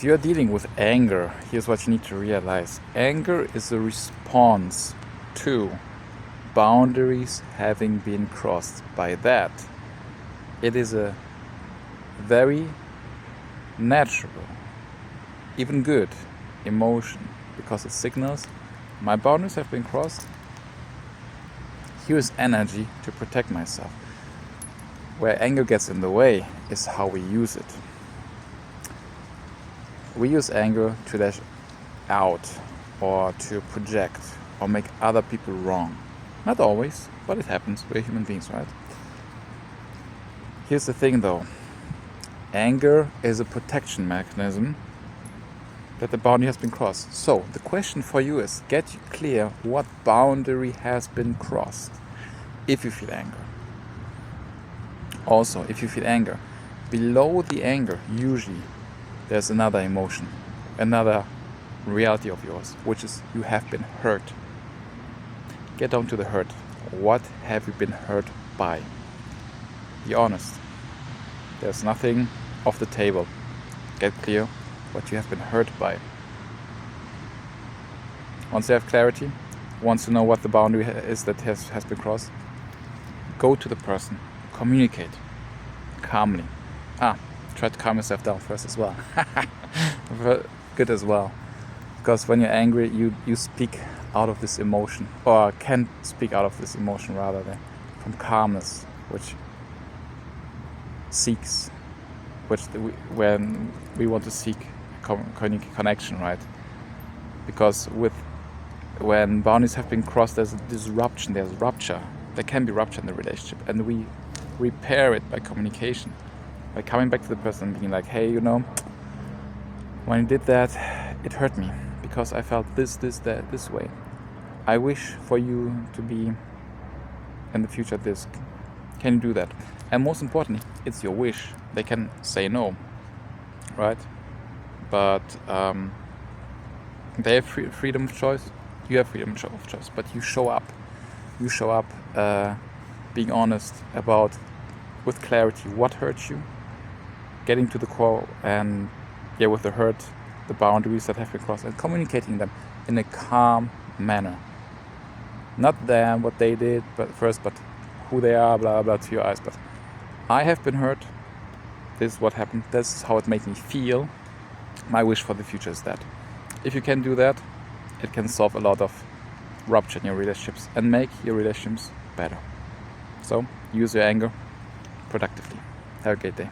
If you're dealing with anger, here's what you need to realize. Anger is a response to boundaries having been crossed. By that, it is a very natural, even good emotion, because it signals my boundaries have been crossed. Here's energy to protect myself. Where anger gets in the way is how we use it. We use anger to lash out or to project or make other people wrong. Not always, but it happens. We're human beings, right? Here's the thing though. Anger is a protection mechanism that the boundary has been crossed. So the question for you is, get clear what boundary has been crossed if you feel anger. Also, if you feel anger, below the anger, usually there's another emotion, another reality of yours, which is you have been hurt. Get down to the hurt. What have you been hurt by? Be honest. There's nothing off the table. Get clear what you have been hurt by. Once you have clarity, once you know what the boundary is that has been crossed, go to the person, communicate calmly. Try to calm yourself down first as well. Good as well. Because when you're angry, you speak out of this emotion, or can speak out of this emotion rather than from calmness, which seeks, when we want to seek connection, right? Because when boundaries have been crossed, there's a disruption, there's rupture. There can be rupture in the relationship, and we repair it by communication. By coming back to the person and being like, hey, when you did that, it hurt me because I felt this way. I wish for you to be in the future this. Can you do that? And most importantly, it's your wish. They can say no, right? But they have freedom of choice. You have freedom of choice, but you show up. You show up being honest about, with clarity, what hurt you, getting to the core, and with the hurt, the boundaries that have been crossed, and communicating them in a calm manner. Not them, what they did, but who they are, blah, blah, to your eyes. But I have been hurt. This is what happened. This is how it made me feel. My wish for the future is that. If you can do that, it can solve a lot of rupture in your relationships and make your relationships better. So use your anger productively. Have a great day.